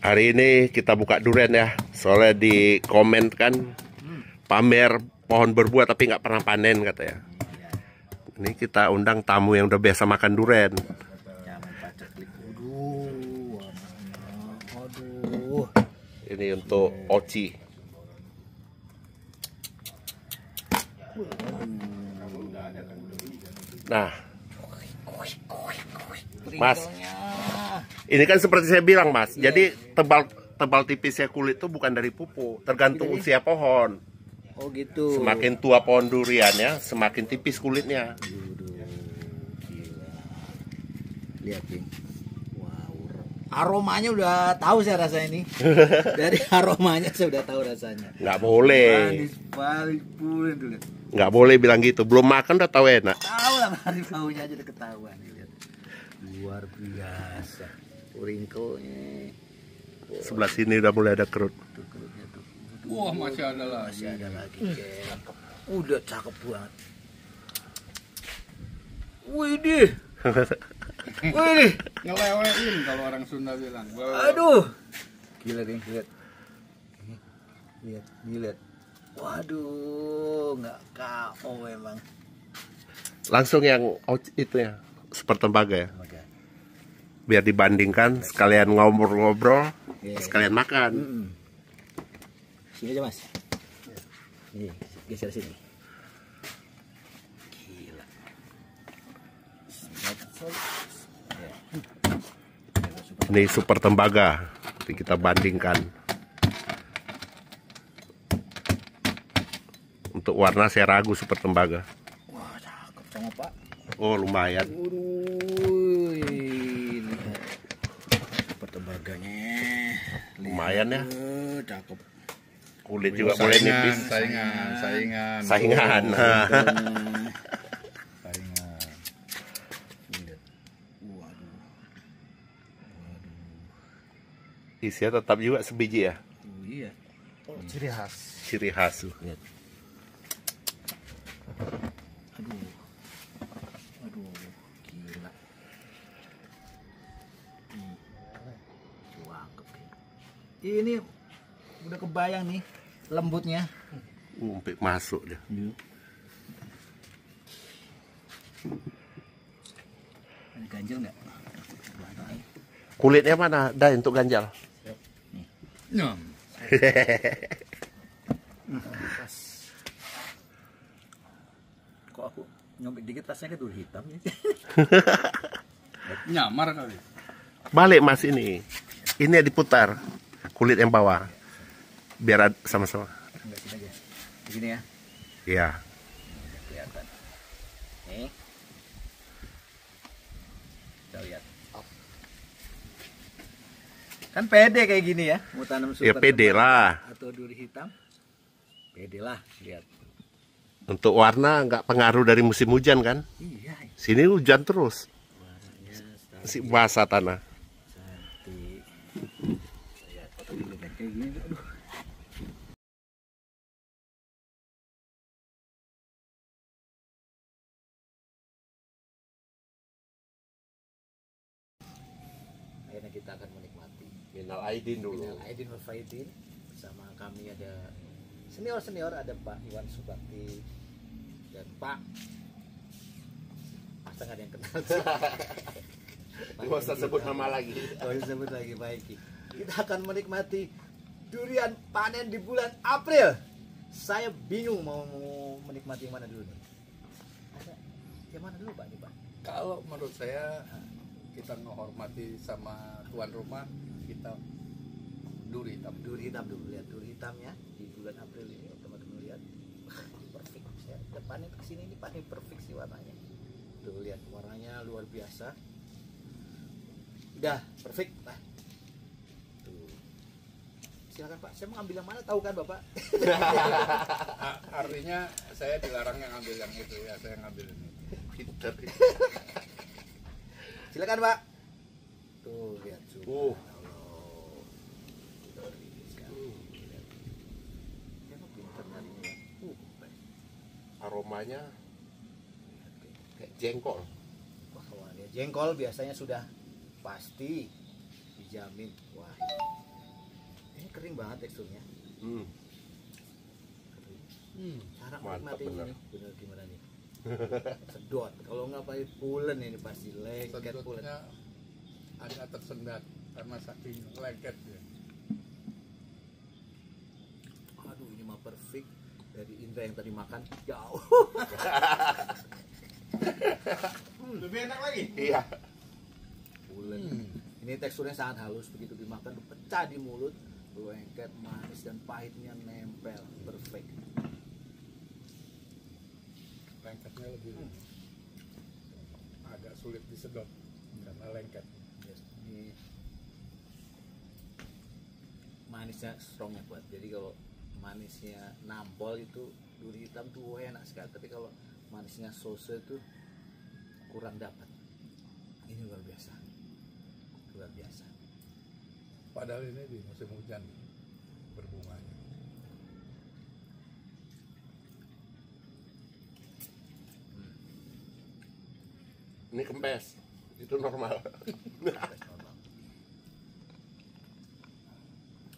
Hari ini kita buka durian ya. Soalnya di komen kan pamer pohon berbuah tapi nggak pernah panen katanya. Ini kita undang tamu yang udah biasa makan durian. Ini untuk Oci. Nah, Mas, ini kan seperti saya bilang, Mas. Jadi tebal tipisnya kulit itu bukan dari pupuk, tergantung usia pohon. Oh gitu. Semakin tua pohon duriannya, semakin tipis kulitnya. Lihat nih. Wow. Aromanya udah tahu saya rasa ini. Dari aromanya saya udah tahu rasanya. Nggak boleh. Nggak boleh bilang gitu. Belum makan udah tahu enak. Tahu lah, dari baunya aja udah ketahuan. Lihat. Luar biasa. Wrinkle-nya. Sebelah sini udah mulai ada kerut. Kerutnya tuh. Wah, masih ada lagi. Masih ada lagi. Udah cakep banget. Widih. Widih. Ngelewein kalau orang Sunda bilang. Aduh. Gila nih, lihat. Lihat. Waduh, nggak KO memang. Langsung yang itu ya, super tembaga ya. Biar dibandingkan, sekalian ngobrol-ngobrol, sekalian makan. Sini aja Mas. Nih, geser sini. Gila. Ini super tembaga. Jadi kita bandingkan. Untuk warna saya ragu super tembaga. Wah, cakep sama Pak. Oh, lumayan. Lihat. Super tembaganya. Lumayan ya. Cakep. Kulit juga boleh nipis. Saingan. Saingan. Isinya tetap juga sebiji ya. Iya. Oh, ciri khas. Ciri khas. Lihat. Aduh, gila. Cakep. Ini udah kebayang nih lembutnya. Sampai masuk dia. Ada ganjel nggak? Kulitnya mana? Dah untuk ganjal. Nyam. Kok aku nyobek dikit rasanya kayak hitam ya? Nyamar kali. Balik Mas ini. Ini diputar. Kulit yang bawah. Biar sama-sama. Enggak, sini aja. Di sini ya. Iya. Kelihatan. Nih. Kita lihat. Kan pede kayak gini ya, mau tanam super Ya pede lah. atau duri hitam. Pede lah, lihat. Untuk warna nggak pengaruh dari musim hujan kan? Iya. Sini hujan terus. Warnanya Masih basah tanah. cantik. Lihat kayak gini. Aduh. Akhirnya kita akan menikmati. Minal aidin dulu. Minal aidin wal faidin. Bersama kami ada senior ada Pak Iwan Subakti dan Pak. Masa nggak ada yang kenal sih? Nggak usah sebut nama lagi. Oh, sebut lagi baik. Kita akan menikmati durian panen di bulan April. Saya bingung mau menikmati yang mana dulu nih. Ada yang mana dulu Pak? Nih, Pak? Kalau menurut saya kita menghormati sama tuan rumah, kita duri hitam. Duri hitam dulu, lihat duri hitamnya di bulan April ini teman-teman lihat. Perfect ya. Depannya ke sini ini paling perfect sih warnanya. Tuh lihat warnanya luar biasa. Udah perfect. Nah. Tuh. Silakan Pak, saya mau ambil yang mana tahu kan Bapak? Artinya saya dilarang yang ngambil yang itu ya, saya ngambil ini. Pinter. Silakan Pak. Tuh lihat tuh. Aromanya kayak jengkol. Wah, jengkol biasanya sudah pasti dijamin. Wah, ini kering banget teksturnya. Hmm. Cara Mantap, menikmati bener. ini bener gimana nih? Sedot. Kalau nggak pakai pulen ini pasti lengket pulen. Sedotnya agak tersendat karena saking lengket ya. Aduh, ini mah perfect. Dari Indra yang tadi makan jauh. Lebih enak lagi. Iya. Pulen. Ini teksturnya sangat halus, begitu dimakan pecah di mulut, lengket, manis dan pahitnya nempel, perfect. Lengketnya lebih agak sulit disedot karena lengket. Yes. Ini manisnya strongnya kuat. Jadi kalau manisnya nampol itu duri hitam tuh enak sekali. Tapi kalau manisnya sosa itu kurang dapat. Ini luar biasa, luar biasa. Padahal ini di musim hujan berbunganya. Ini kempes. Itu normal.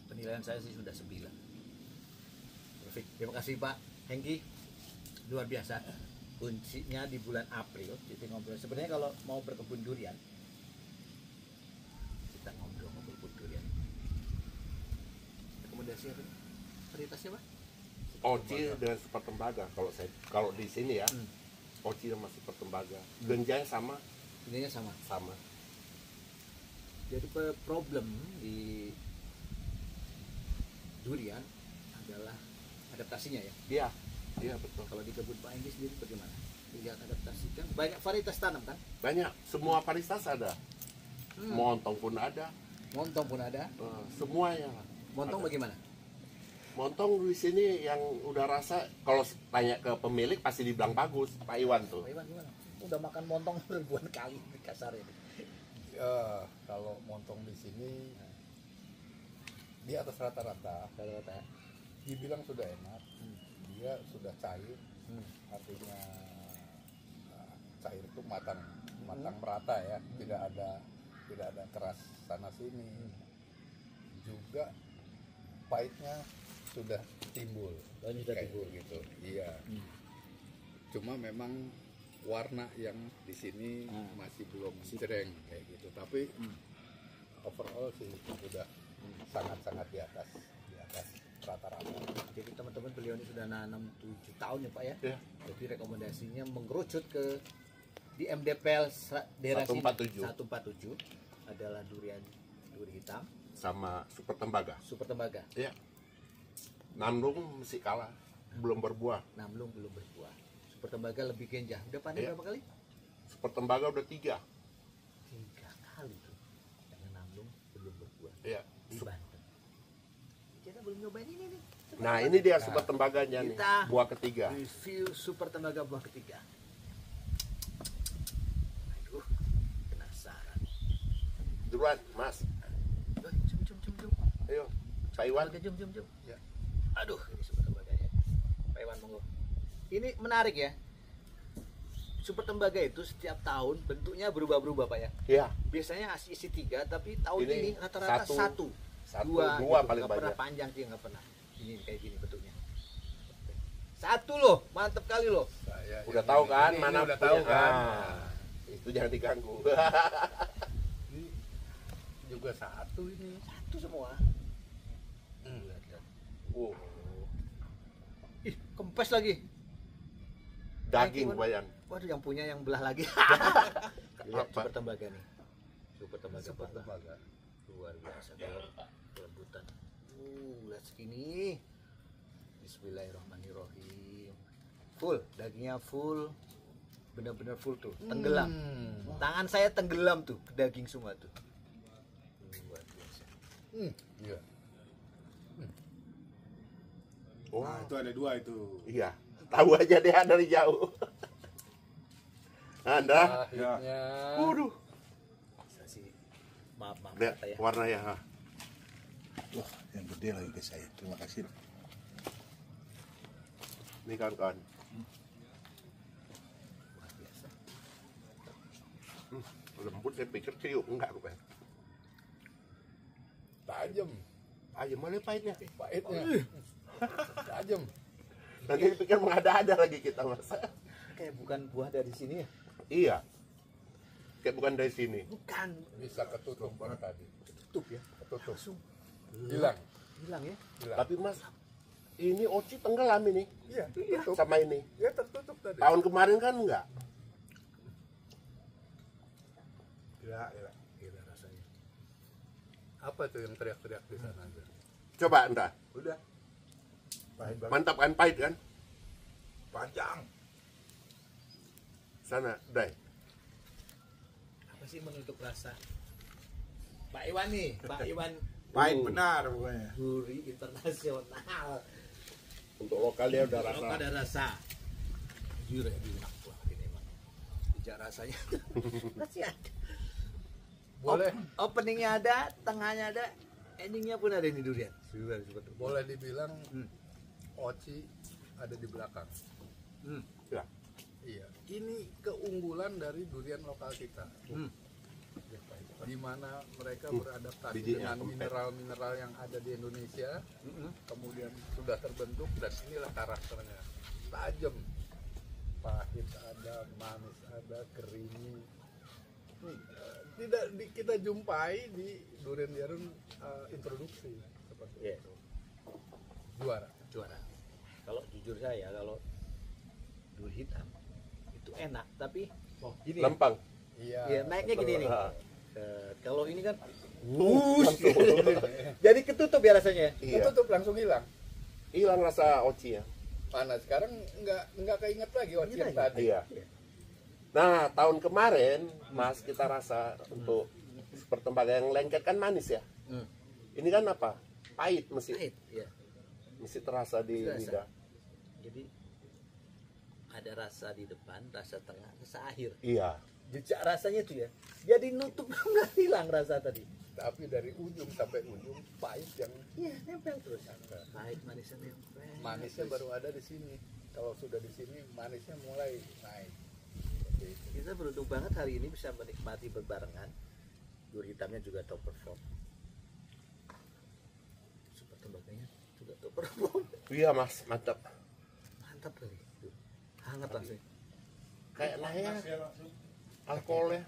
Penilaian saya sih sudah 9. Perfect. Terima kasih Pak Hengki, luar biasa. Kuncinya di bulan April kita ngobrol. Sebenarnya kalau mau berkebun durian, kita ngobrol berkebun durian. Rekomendasi apa? Varietasnya Pak? Oci dengan super tembaga kalau di sini ya. Oci sama super tembaga. Genjanya sama. Ininya sama. Sama. Jadi problem di durian adalah adaptasinya ya. Iya. Iya betul. Kalau di kebun Pak Hengki sendiri bagaimana? Lihat adaptasi kan banyak varietas tanam kan? Banyak. Semua varietas ada. Montong pun ada. Montong pun ada. Semuanya. Montong Ada. bagaimana? Montong di sini yang udah rasa kalau tanya ke pemilik pasti dibilang bagus, Pak Iwan tuh. Pak Iwan gimana? Udah makan montong ribuan kali di kasar ini. Ya, kalau montong di sini di atas rata-rata, Rata-rata. dibilang sudah enak, dia sudah cair, artinya cair itu matang merata ya, tidak ada keras sana sini. Juga pahitnya sudah timbul. Oh, ini sudah Kayak timbul. gitu. Iya. Cuma memang warna yang di sini masih belum cereng kayak gitu. Tapi overall sih sudah sangat-sangat di atas rata-rata. Jadi teman-teman beliau ini sudah nanam 7 tahun ya Pak ya. Iya. Jadi rekomendasinya mengerucut ke di MDPL daerah 147. sini 147 adalah duri hitam Sama super tembaga. super tembaga. Iya. Namlung masih kalah, belum berbuah. Namlung belum berbuah. Super tembaga lebih genjah. Udah panen Iya. berapa kali? Super tembaga udah 3. 3 kali tuh. Karena Namlung belum berbuah Iya. di Banten. Kita belum nyobain ini nih. Nah ini dia super tembaganya nih, Kita buah ketiga. review super tembaga buah ketiga. Aduh, penasaran. Duluan, Mas. Jom. Ayo, Pak Iwan. Jom. Ya. Aduh, ini super tembaganya. Pak Iwan monggo. Ini menarik ya. Super tembaga itu setiap tahun bentuknya berubah-berubah Pak ya. Iya. Biasanya isi 3, tapi tahun Ini ini rata-rata satu. 1, Dua gitu. paling Nggak pernah banyak. panjang sih, nggak pernah. Ini kayak gini bentuknya. 1 loh, mantep kali loh. Saya Udah yang tahu ini- kan ini mana udah tahu punya. kan. Itu jangan diganggu. Ini juga satu ini. 1 semua. Lihat. Wow. Ih, kempes lagi. Daging bayang. Waduh, yang punya yang belah lagi. Lihat Apa? super tembaga nih. Super tembaga Super Pak. tembaga. Luar biasa kalau rebutan. Lihat segini. Bismillahirrahmanirrahim. Full, dagingnya full. Benar-benar full tuh, tenggelam. Tangan saya tenggelam tuh, ke daging semua tuh. Luar biasa. Iya. Oh, Nah, itu ada 2 itu. iya. Tahu aja deh dari jauh. Anda, Akhirnya waduh, Bisa sih. Maaf lihat kata ya. warnanya. Ha. Wah, yang gede lagi ke saya. Terima kasih. Ini kawan-kawan. Luar biasa. Lembut saya pikir cium enggak rupanya. tajam, Ayo malah pahitnya. pahitnya, tajam. Nanti dipikir mengada-ada lagi kita mas. Kayak bukan buah dari sini ya? Iya. Kayak bukan dari sini. Bukan. Bisa ketutup banget tadi, Tutup ya. ketutup, hilang, Hilang ya. hilang. Tapi mas, ini Oci tenggelam ini Iya, tertutup. sama ini. Ya tertutup tadi. Tahun kemarin kan enggak. Gila rasanya. Apa tuh yang teriak-teriak di sana? Coba entah. Udah. Pahit banget. Mantap kan, pahit kan? Panjang. Sana, Dai. Apa sih menutup rasa? Pak Iwan nih, Pak Iwan Pahit benar pokoknya. Gurih internasional. Untuk lokal dia udah Kalau rasa. ada rasa. Jujur ya, enak banget ini emang. Tidak rasanya. Masih ada. Boleh, Openingnya ada, tengahnya ada, endingnya pun ada ini durian. boleh dibilang Oci ada di belakang. Ya. Iya, ini keunggulan dari durian lokal kita. Di mana mereka beradaptasi Bijinya dengan empet. mineral-mineral yang ada di Indonesia, kemudian sudah terbentuk dan inilah karakternya. Tajam, pahit ada, manis ada, creamy. Tidak kita jumpai di durian introduksi seperti Iya. itu. Juara. Juara. Kalau jujur saya, kalau dur hitam itu enak, tapi gini. Lempang. Iya. Ya, naiknya gini nih. Ah. Kalau ini kan Langsung. jadi ketutup ya rasanya. Iya. Tutup langsung hilang. Hilang rasa Oci ya. Mana sekarang nggak keinget lagi Oci yang Ingat tadi. Iya. Nah, tahun kemarin Mas kita rasa untuk super tembaga yang lengket kan manis ya. Ini kan apa? Pahit mesti Pahit, ya. mesti terasa di Terasa. lidah. Jadi ada rasa di depan, rasa tengah, rasa akhir. Iya. Jejak rasanya tuh ya. Jadi nutup nggak hilang rasa tadi. Tapi dari ujung sampai ujung pahit yang Iya, nempel terus. Pahit manisnya nempel. manisnya baru ada di sini. Kalau sudah di sini manisnya mulai naik. Seperti itu. Kita beruntung banget hari ini bisa menikmati berbarengan. Dur hitamnya juga top perform. Super tembakanya juga top perform. Iya, Mas, mantap. Mantap kali. Tuh, hangat langsung. Kayak nanya alkoholnya.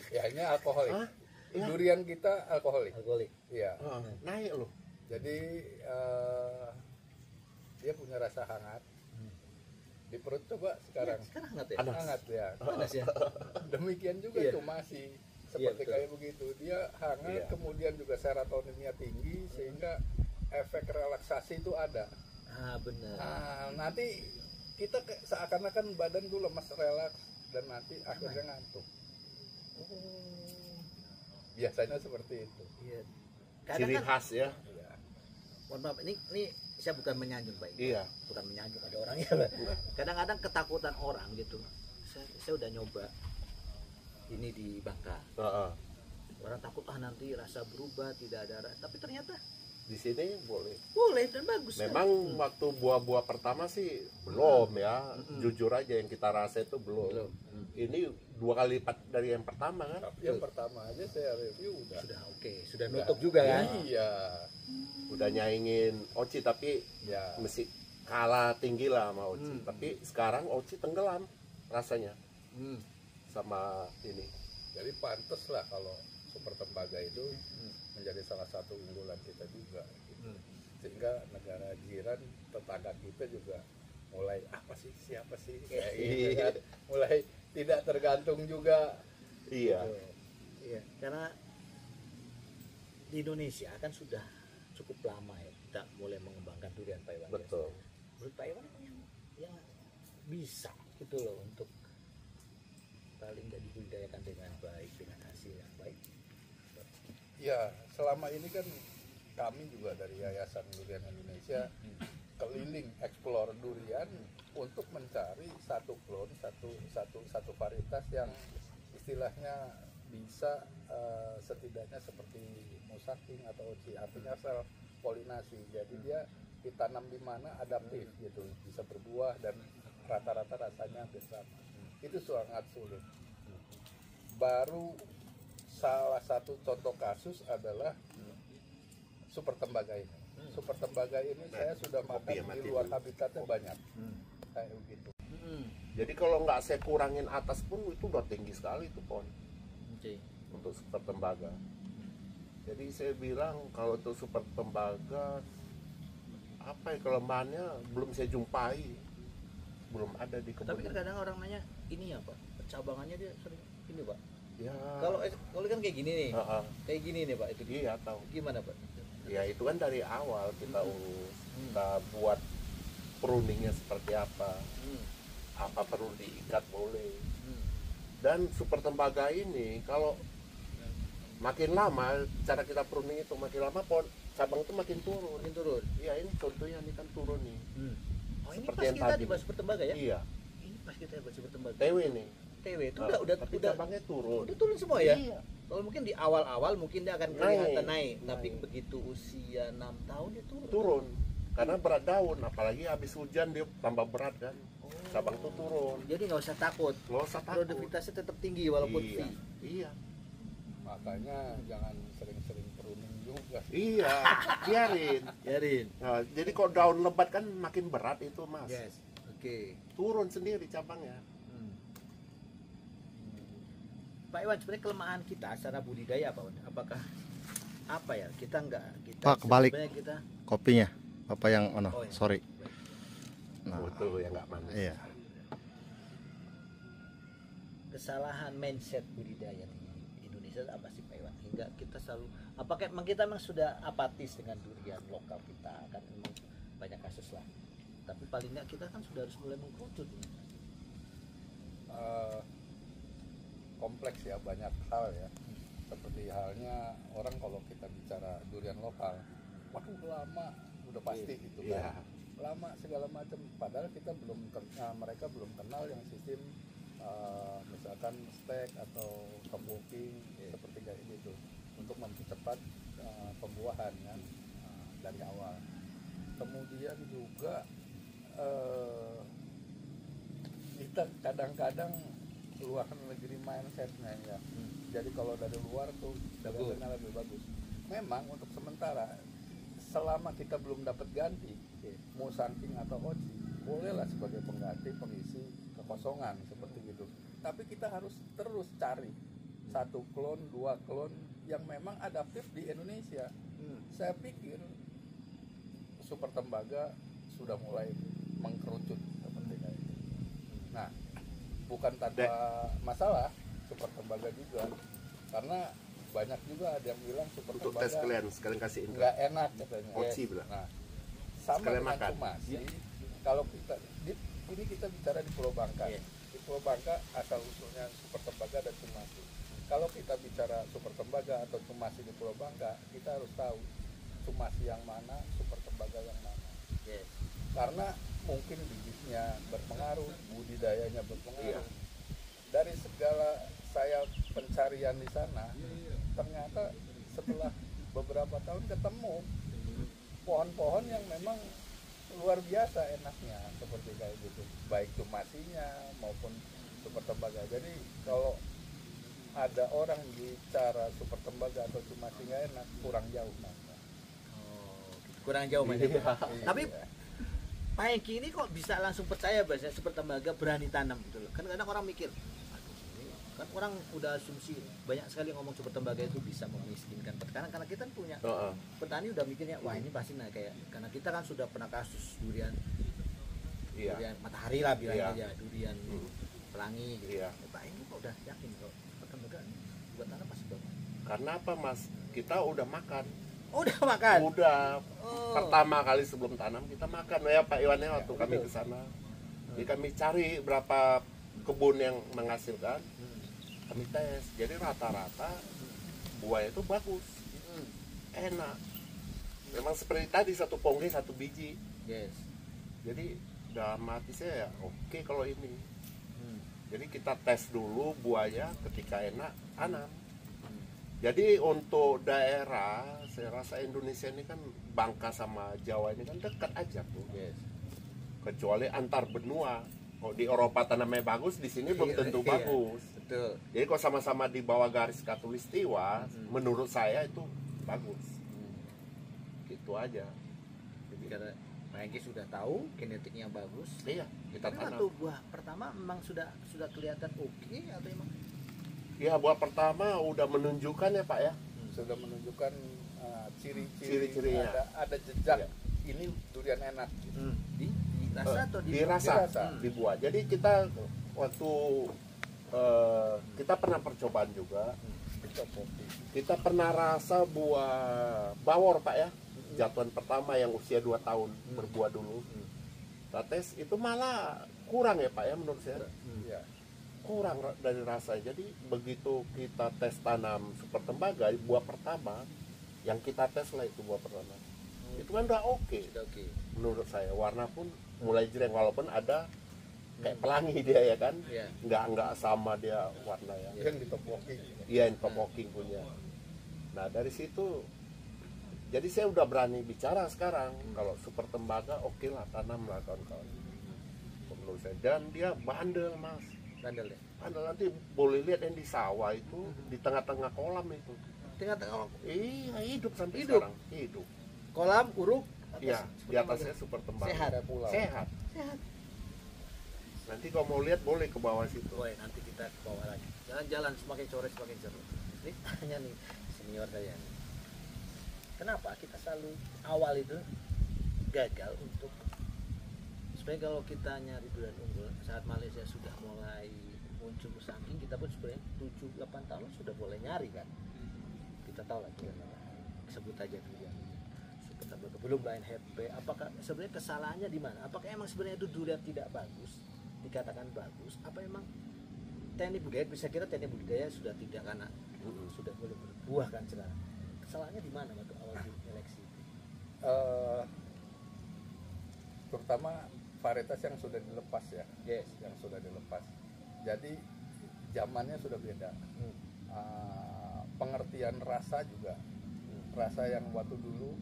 Ya ini alkoholik. Hah? Iya. Durian kita alkoholik. Alkoholik. Iya. Naik loh. Jadi dia punya rasa hangat. Di perut coba sekarang. Sekarang hangat ya? Panas. Hangat ya. Panas ya? Demikian juga Iya. itu masih seperti betul. kayak begitu. Dia hangat, Iya. kemudian juga serotoninnya tinggi sehingga efek relaksasi itu ada. Ah, benar. Nah, nanti kita seakan-akan badan tuh lemas, relaks, dan nanti akhirnya ngantuk. Biasanya seperti itu. Iya. Kadang Ciri kan, khas ya. Iya. mohon maaf, ini saya bukan menyanjung baik. Iya. Bukan menyanjung, ada orangnya. Kadang-kadang ketakutan orang gitu. Saya udah nyoba ini di Bangka. Heeh. Orang takut nanti rasa berubah, tidak ada rasa. Tapi ternyata Di sini boleh. boleh dan bagus. Memang waktu buah-buah pertama sih belum ya. Jujur aja yang kita rasa itu belum. Ini 2 kali lipat dari yang pertama kan. Tapi yang pertama aja saya review udah. Sudah oke, sudah nutup juga kan. Iya. Udah nyaingin Oci tapi Ya. mesti kalah tinggi lah sama Oci. Tapi sekarang Oci tenggelam rasanya sama ini. Jadi pantas lah kalau super tembaga itu menjadi salah satu unggulan kita juga gitu. Sehingga negara jiran tetangga kita juga mulai apa sih, siapa sih kayak gitu kan. Mulai tidak tergantung juga. Iya. Iya, karena di Indonesia kan sudah cukup lama ya kita mulai mengembangkan durian Pak Iwan. Betul. Menurut Pak Iwan yang bisa gitu loh untuk paling nggak dibudidayakan dengan baik, dengan hasil yang baik. Ya, selama ini kan kami juga dari Yayasan Durian Indonesia keliling eksplor durian untuk mencari satu klon, satu varietas yang istilahnya bisa setidaknya seperti Musaking atau Oci, artinya sel polinasi. Jadi dia ditanam di mana adaptif gitu, bisa berbuah dan rata-rata rasanya hampir sama. Itu sangat sulit. Baru salah satu contoh kasus adalah super tembaga ini. Super tembaga ini saya sudah kopi ya, makan mati di luar dulu. habitatnya banyak. Kayak begitu. Jadi kalau nggak saya kurangin atas pun itu udah tinggi sekali itu pohon Oke. untuk super tembaga. Jadi saya bilang kalau untuk super tembaga apa ya kelemahannya belum saya jumpai, belum ada di kebun. Tapi kan kadang orang nanya ini ya Pak, cabangannya dia sering ini Pak. Ya. Kalau kan kayak gini nih, Heeh. kayak gini nih Pak itu Iya tahu. gimana Pak? Ya itu kan dari awal kita urus, kita buat pruningnya seperti apa perlu diikat boleh. Dan super tembaga ini kalau makin lama cara kita pruning itu makin lama pohon cabang itu makin turun. Makin turun. Iya ini contohnya ini kan turun nih. Oh ini Seperti pas yang kita tadi. di super tembaga ya? Iya. Ini pas kita bahas super tembaga. TW nih. TW itu Nah, udah tapi cabangnya turun. udah turun semua ya? Iya. Kalau mungkin di awal-awal mungkin dia akan Naik. kelihatan naik, tapi Naik. begitu usia 6 tahun dia turun. Turun. Karena berat daun, apalagi habis hujan dia tambah berat kan. Cabang itu turun. Jadi nggak usah takut. Nggak usah takut. Produktivitasnya tetap tinggi walaupun Iya. fee. Iya. Makanya jangan sering-sering pruning juga. Iya, biarin. Biarin. Nah, jadi kalau daun lebat kan makin berat itu mas. Yes. Oke. Turun sendiri cabangnya. Pak Iwan, sebenarnya kelemahan kita secara budidaya apa? Wan? Apakah apa ya? Kita Pak, kebalik. sebenarnya kita Kopinya Bapak yang Oh, iya. sorry. Nah, Betul yang nggak manis. iya. kesalahan mindset budidaya di Indonesia apa sih Pak Iwan? Hingga kita selalu apakah emang kita memang sudah apatis dengan durian lokal kita kan memang banyak kasus lah. Tapi paling nggak kita kan sudah harus mulai mengkerucut. Kompleks ya, banyak hal ya. Seperti halnya orang kalau kita bicara durian lokal, waduh lama, udah pasti gitu Iya. kan. Lama segala macam, padahal kita mereka belum kenal yang sistem misalkan stek atau kebuking seperti kayak gitu untuk mempercepat pembuahan kan dari awal. Kemudian juga kita kadang-kadang luar negeri mindsetnya ya. Jadi kalau dari luar tuh dagangannya lebih bagus. Memang untuk sementara selama kita belum dapat ganti mau samping atau oci, bolehlah sebagai pengganti pengisi kekosongan seperti gitu. Tapi kita harus terus cari satu klon, 2 klon yang memang adaptif di Indonesia. Saya pikir super tembaga sudah mulai mengkerucut seperti itu. Nah, bukan tanpa masalah super tembaga juga, karena banyak juga ada yang bilang super Untuk tes tembaga sekalian kasih info. nggak enak katanya. Oci bilang. Nah, sama Sekalian dengan makan. cumasi. Kalau kita ini kita bicara di Pulau Bangka. Iya. Di Pulau Bangka asal usulnya super tembaga dan cumasi. Kalau kita bicara super tembaga atau cumasi di Pulau Bangka, kita harus tahu cumasi yang mana, super tembaga yang mana. Yes. Karena mungkin bibitnya berpengaruh, budidayanya berpengaruh. Iya. Dari segala saya pencarian di sana, ternyata setelah beberapa tahun ketemu pohon-pohon yang memang luar biasa enaknya seperti kayak gitu, baik cumasinya maupun super tembaga. Jadi kalau ada orang bicara super tembaga atau cumasi nggak enak, kurang jauh namanya. Oh, kurang jauh mainnya. Tapi Pak Hengki ini kok bisa langsung percaya bahasa super tembaga berani tanam gitu loh. Kan kadang orang mikir, aduh ini kan orang udah asumsi banyak sekali ngomong super tembaga itu bisa memiskinkan petani karena kita kan punya petani udah mikirnya wah ini pasti nah kayak karena kita kan sudah pernah kasus durian Iya. durian matahari lah bilangnya Iya. aja durian pelangi gitu. Iya. Pak Hengki kok udah yakin kalau super tembaga buat tanam pasti bagus. Karena apa mas? Kita udah makan. Oh, udah makan. Udah Oh. pertama kali sebelum tanam kita makan ya Pak Iwan ya waktu kami betul. ke sana. Jadi kami cari berapa kebun yang menghasilkan, kami tes. Jadi rata-rata buahnya itu bagus, enak. Memang seperti tadi satu pongge satu biji. Yes. Jadi dalam hati saya ya oke kalau ini. Jadi kita tes dulu buahnya, ketika enak tanam. Jadi untuk daerah, saya rasa Indonesia ini kan Bangka sama Jawa ini kan dekat aja tuh. Yes. Kecuali antar benua. Kalau di Eropa tanamnya bagus, di sini belum tentu Iya. bagus. Betul. Jadi kalau sama-sama di bawah garis khatulistiwa, menurut saya itu bagus. itu aja. Jadi karena Pak Hengki sudah tahu genetiknya bagus. Iya, kita Tapi tanam. waktu buah pertama memang sudah kelihatan oke atau emang? Ya buah pertama udah menunjukkan ya Pak ya. Sudah menunjukkan Ciri-cirinya. ada jejak Iya. ini durian enak. Di rasa atau di dirasa, dirasa. di buah. Jadi kita waktu kita pernah percobaan juga. Kita pernah rasa buah bawor Pak ya. Jatuhan pertama yang usia 2 tahun berbuah dulu. Kita tes itu malah kurang ya Pak ya menurut saya. Iya. Kurang dari rasa. Jadi begitu kita tes tanam super tembaga buah pertama, yang kita tes lah itu buah pertama. Itu kan udah oke. Sudah oke. Menurut saya warna pun mulai jreng walaupun ada kayak pelangi dia ya kan. Iya. Nggak sama dia warna ya. Yang di top walking. Iya, yang top walking punya. Nah dari situ, jadi saya udah berani bicara sekarang. Kalau super tembaga, oke lah tanam lah kawan-kawan. Menurut saya, dan dia bandel mas. Bandel ya. Bandel nanti boleh lihat yang di sawah itu di tengah-tengah kolam itu. Tengah-tengah Iya hidup sampai Hidup? sekarang. Hidup. kolam uruk. Iya di atasnya super tembaga. Sehat. Pulau. Sehat. Sehat. Nanti kalau mau lihat boleh ke bawah situ. Boy, nanti kita ke bawah lagi. Jalan-jalan semakin sore semakin seru. Ini tanya nih senior saya. Kenapa kita selalu awal itu gagal untuk sebenarnya kalau kita nyari durian unggul saat Malaysia sudah mulai muncul ke samping kita pun sebenarnya 7-8 tahun sudah boleh nyari kan. Kita tahu lah durian apa. Sebut aja durian. Super tembaga belum lain HP. Apakah sebenarnya kesalahannya di mana? Apakah emang sebenarnya itu durian tidak bagus? Dikatakan bagus apa emang teknik budidaya bisa kira teknik budidaya sudah tidak karena sudah boleh berbuah kan sekarang kesalahannya di mana waktu awal seleksi Terutama varietas yang sudah dilepas ya. yes Yang sudah dilepas. Jadi zamannya sudah beda. Pengertian rasa juga. Rasa yang waktu dulu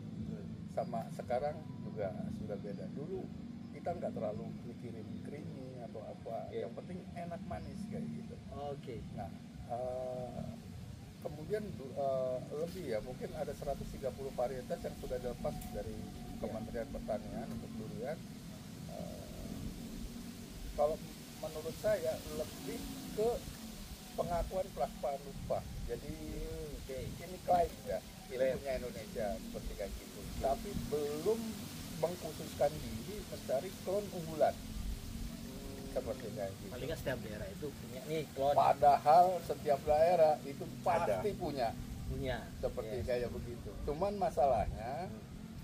sama sekarang juga sudah beda. Dulu kita nggak terlalu mikirin creamy atau apa, Iya. yang penting enak manis kayak gitu. oke Nah, kemudian lebih ya, mungkin ada 130 varietas yang sudah dilepas dari Kementerian Pertanian untuk durian. Kalau menurut saya lebih ke pengakuan pelaksanaan upah. Jadi ini klaim ya, ilmunya Indonesia seperti kayak gitu. Tapi belum mengkhususkan diri mencari klon unggulan seperti kayak gitu. paling nggak setiap daerah itu punya nih klon Padahal setiap daerah itu pasti punya punya seperti Yes. kayak begitu. Cuman masalahnya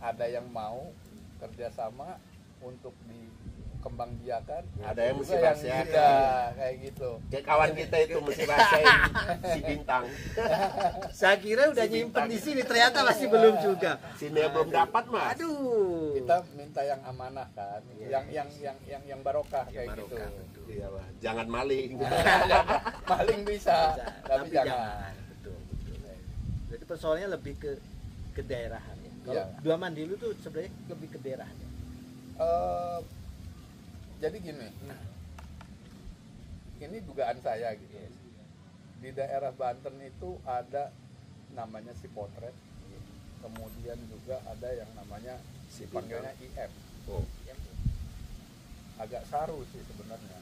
ada yang mau kerjasama untuk dikembangbiakan, Ada yang mesti juga yang rahasiakan. tidak kayak gitu. Kayak kawan kita itu mesti rasain si bintang. saya kira udah Si nyimpen bintang. di sini ternyata masih belum juga Sini yang belum dapat mas. aduh Kita minta yang amanah kan, Yes. yang barokah kayak barokah, gitu. betul. Iya lah, jangan maling. Maling bisa, tapi jangan. betul jadi persoalannya lebih ke daerahan ya kalau Iya. dua Mandilu tuh sebenarnya lebih ke daerahan ya? Jadi gini, ini dugaan saya gitu. Di daerah Banten itu ada namanya si potret, kemudian juga ada yang namanya si panggilnya IM. Oh. Agak saru sih sebenarnya,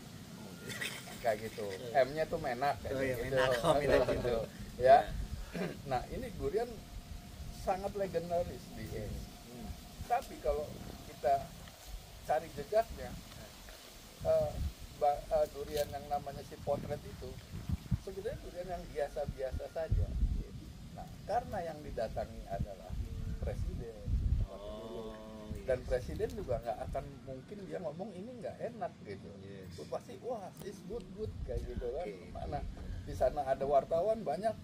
kayak gitu. M-nya tuh menak, kayak Oh iya, gitu. menak. Oh, menak Kayak gitu. Ya. Nah ini durian sangat legendaris di sini. Tapi kalau kita cari jejaknya, durian yang namanya si potret itu sebenarnya durian yang biasa-biasa saja. Nah, karena yang didatangi adalah presiden, dan presiden juga nggak akan mungkin dia ngomong ini nggak enak gitu. Itu pasti wah is good kayak gitu kan. Mana di sana ada wartawan banyak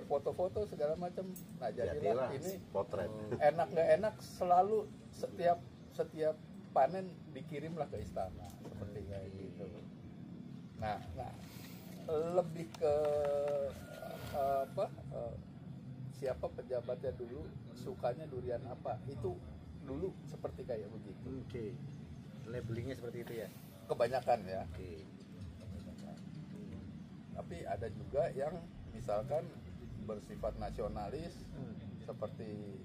foto-foto segala macam. Nah jadilah ini potret. enak nggak enak selalu setiap panen dikirimlah ke istana seperti kayak gitu. Nah lebih ke siapa pejabatnya dulu sukanya durian apa itu dulu seperti kayak begitu. Oke. Labelingnya seperti itu ya. Kebanyakan ya. Oke. Tapi ada juga yang misalkan bersifat nasionalis seperti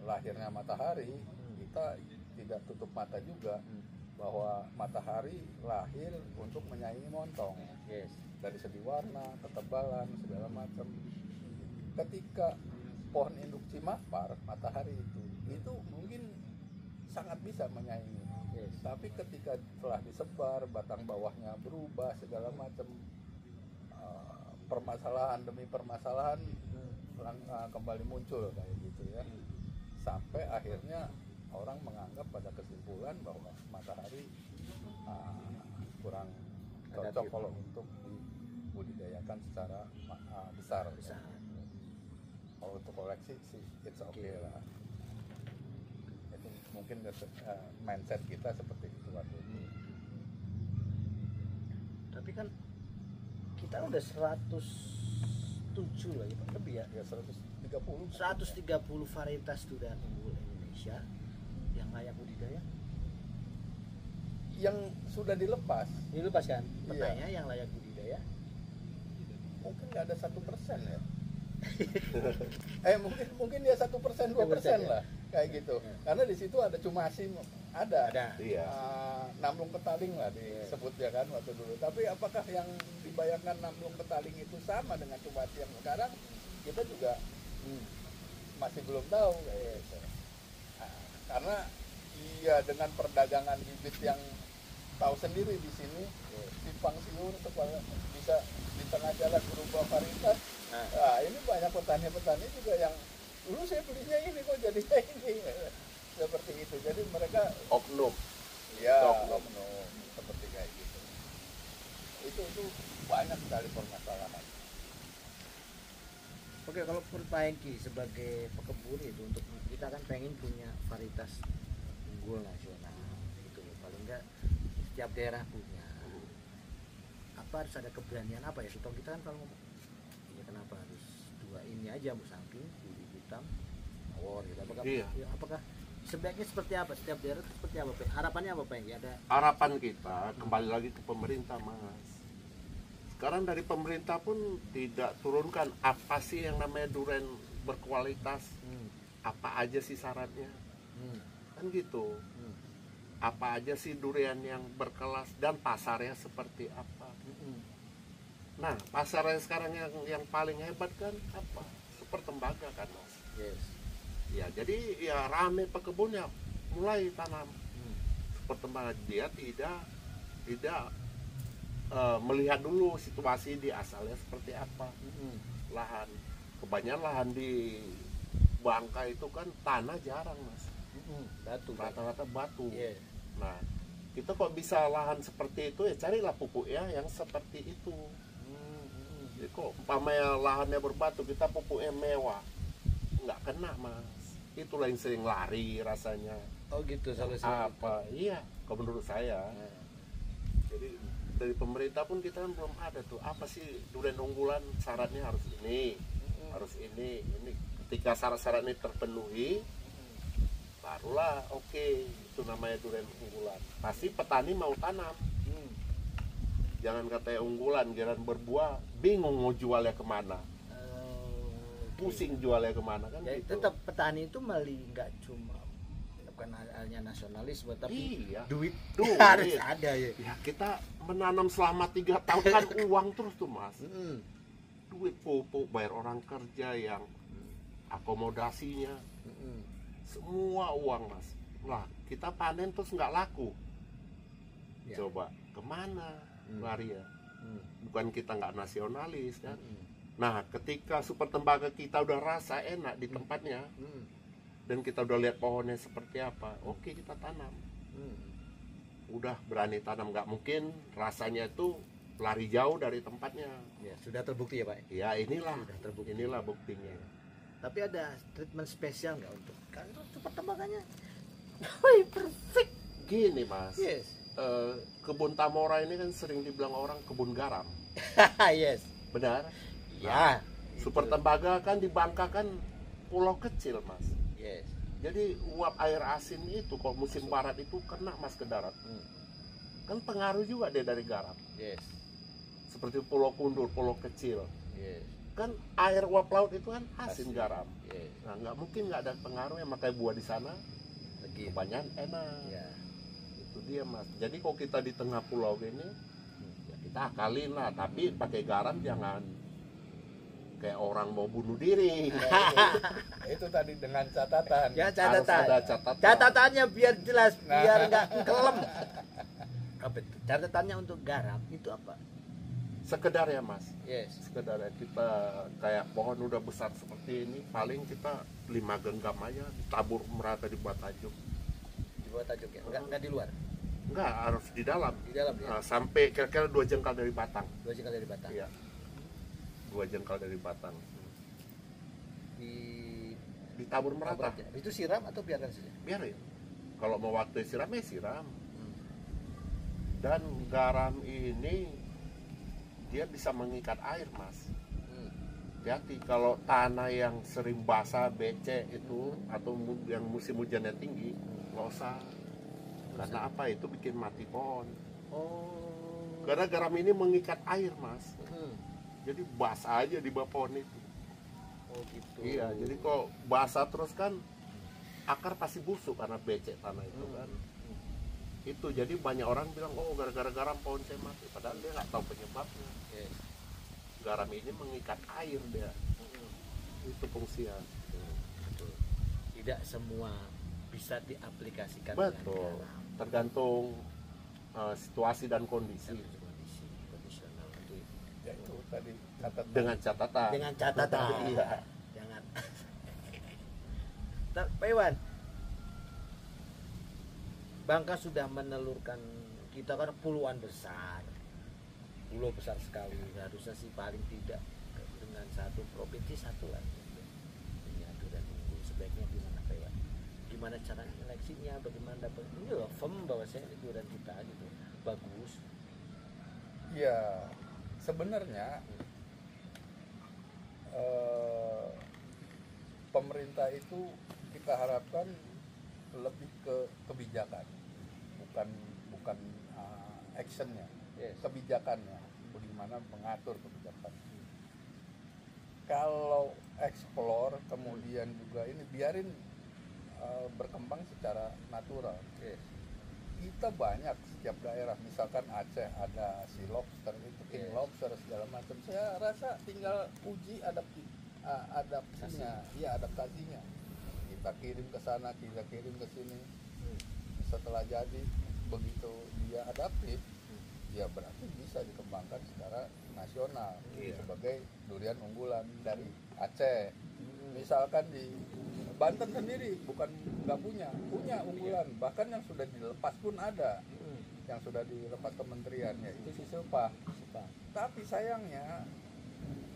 lahirnya matahari, kita tidak tutup mata juga bahwa matahari lahir untuk menyaingi montong. Yes. Dari segi warna, ketebalan, segala macam. Ketika pohon induk cimapar, matahari itu mungkin sangat bisa menyaingi. Yes. Tapi ketika telah disebar, batang bawahnya berubah, segala macam, permasalahan demi permasalahan kembali muncul kayak gitu ya. Sampai akhirnya orang menganggap pada kesimpulan bahwa matahari kurang cocok kalau untuk dibudidayakan secara besar. Kalau untuk koleksi sih it's okay lah. Itu mungkin mindset kita seperti itu waktu itu. Tapi kan kita udah 107 lah ya Pak, lebih ya. Ya 130 varietas durian unggul Indonesia yang layak budidaya. Yang sudah dilepas Dilepaskan petanya yang layak budidaya. mungkin nggak ada 1% ya. mungkin dia 1%, 2% lah kayak gitu. Karena di situ ada cumasi, ada. Iya. Namlung Petaling lah disebut ya kan waktu dulu. Tapi apakah yang dibayangkan Namlung Petaling itu sama dengan cumasi yang sekarang? Kita juga masih belum tahu. Karena iya dengan perdagangan bibit yang tahu sendiri di sini, simpang siur supaya bisa di tengah jalan berubah varietas. Nah, ini banyak petani-petani juga yang dulu saya belinya ini kok jadinya ini seperti itu. Jadi mereka Oknum. ya oknum seperti kayak gitu. Itu banyak sekali permasalahan. Oke, kalau menurut Pak Hengki sebagai pekebun itu, untuk kita kan pengen punya varietas unggul nasional gitu loh. Paling enggak setiap daerah punya. Apa harus ada keberanian apa ya? Sutong kita kan kalau ngomong ya kenapa harus dua ini aja musangking, kulit hitam, mawar gitu. Apakah sebaiknya seperti apa? Setiap daerah itu seperti apa? Harapannya apa Pak Hengki? Ada Harapan kita kembali lagi ke pemerintah, Mas. Sekarang dari pemerintah pun tidak turunkan apa sih yang namanya durian berkualitas, apa aja sih syaratnya, kan gitu. Apa aja sih durian yang berkelas dan pasarnya seperti apa. Nah, pasarnya sekarang yang paling hebat kan apa? Super tembaga kan, Mas. yes. Ya, jadi ya rame pekebunnya mulai tanam super tembaga. Dia tidak melihat dulu situasi di asalnya seperti apa. Lahan, kebanyakan lahan di Bangka itu kan tanah jarang, Mas. Batu. Rata-rata batu. Yeah. Nah, kita kok bisa lahan seperti itu, ya carilah pupuk ya yang seperti itu. Jadi kok umpamanya lahannya berbatu, kita pupuknya mewah, nggak kena, Mas. Itulah yang sering lari rasanya. Oh gitu solusinya. Apa? Iya, kalau menurut saya. Jadi dari pemerintah pun kita kan belum ada tuh apa sih durian unggulan, syaratnya harus ini, harus ini. Ketika syarat-syarat ini terpenuhi, barulah oke, itu namanya durian unggulan. Pasti petani mau tanam. Jangan katanya unggulan, giliran berbuah bingung mau jualnya kemana, pusing jualnya kemana kan. Ya, gitu. tetap petani itu nggak cuma bukan hanya nasionalisme, tapi Iya. duit Duit. harus ada ya. Ya kita menanam selama 3 tahun kan uang terus tuh, Mas. Duit pupuk, bayar orang kerja yang akomodasinya, semua uang, Mas. Lah kita panen terus nggak laku, Ya. coba kemana lari ya? Bukan kita nggak nasionalis kan. Nah, ketika super tembaga kita udah rasa enak di tempatnya, dan kita udah lihat pohonnya seperti apa, oke kita tanam. Udah berani tanam, nggak mungkin rasanya itu lari jauh dari tempatnya. Ya, sudah terbukti ya Pak. Ya inilah, Sudah terbukti. inilah buktinya. Tapi ada treatment spesial nggak untuk kan itu pertambangannya? Woi, perfect. Gini, Mas, Yes. kebun Tamora ini kan sering dibilang orang kebun garam, Yes. benar? Ya. Super tembaga kan di Bangka kan pulau kecil, Mas. Yes. Jadi uap air asin itu kalau musim barat itu kena, Mas, ke darat. Kan pengaruh juga dia dari garam. Yes. Seperti Pulau Kundur, pulau kecil. Yes. kan air uap laut itu kan asin Asin. garam. Yes. Nah, nggak mungkin nggak ada pengaruhnya, makanya buah di sana Lagi. kebanyakan enak. Ya. Itu dia mas. Jadi kalau kita di tengah pulau ini, ya kita akalin lah, tapi pakai garam jangan kayak orang mau bunuh diri. Itu tadi dengan catatan. Ya Harus catatan. ada catatan. Catatannya biar jelas, biar nggak kelem. Apa itu? Catatannya untuk garam itu apa? Sekedar ya mas. Yes. Sekedar ya, kita kayak pohon udah besar seperti ini, paling kita 5 genggam aja ditabur merata di buat tajuk. Di bawah tajuk ya. Enggak di luar. Enggak, harus di dalam. Di dalam ya. Nah, sampai kira-kira 2 jengkal dari batang. 2 jengkal dari batang. Iya. 2 jengkal dari batang. Di Ditabur merata. aja. Itu siram atau biarkan saja? Biarin. Kalau mau waktu siram ya siram. Dan garam ini dia bisa mengikat air mas. Hati kalau tanah yang sering basah, becek itu atau yang musim hujannya tinggi, nggak usah. Karena apa? Itu bikin mati pohon. Oh. Karena garam ini mengikat air mas. Jadi basah aja di bawah pohon itu. Oh gitu. Iya. Jadi kok basah terus kan akar pasti busuk karena becek tanah itu kan. Itu jadi banyak orang bilang oh gara-gara garam pohon saya mati, padahal dia nggak tahu penyebabnya. Yes. Garam ini mengikat air dia. Itu fungsinya. Betul. Tidak semua bisa diaplikasikan Betul. dengan garam. Tergantung situasi dan kondisi. Kondisi kondisional itu. Ya itu tadi catatan. Dengan catatan. Dengan catatan. Iya. Jangan. Pak Iwan, Bangka sudah menelurkan, kita kan puluhan besar, pulau besar sekali, harusnya sih paling tidak dengan satu provinsi satu lah. Ini durian unggul sebaiknya gimana Pak Iwan? Gimana cara seleksinya, bagaimana dapat ini loh, firm bahwa saya ini durian kita gitu bagus. Ya sebenarnya pemerintah itu kita harapkan lebih ke kebijakan, bukan actionnya, kebijakannya, bagaimana mengatur kebijakan. Kalau explore kemudian juga ini biarin berkembang secara natural. Kita banyak setiap daerah, misalkan Aceh ada si lobster itu king lobster segala macam. Saya rasa tinggal uji adaptasinya, ya adaptasinya. Kita kirim ke sana, kita kirim ke sini. Setelah jadi begitu dia adaptif, ya berarti bisa dikembangkan secara nasional sebagai durian unggulan dari Aceh. Misalkan di Banten sendiri bukan nggak punya unggulan, bahkan yang sudah dilepas pun ada, yang sudah dilepas kementerian, yaitu si Silpah. Tapi sayangnya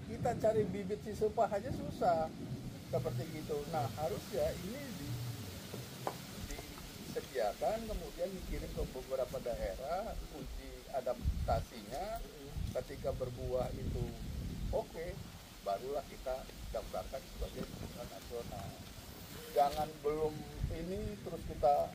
kita cari bibit si Silpah aja susah seperti gitu. Nah harusnya ini disediakan kemudian dikirim ke beberapa daerah, uji adaptasinya. Ketika berbuah itu oke, barulah kita daftarkan sebagai durian nasional. Jangan belum ini terus kita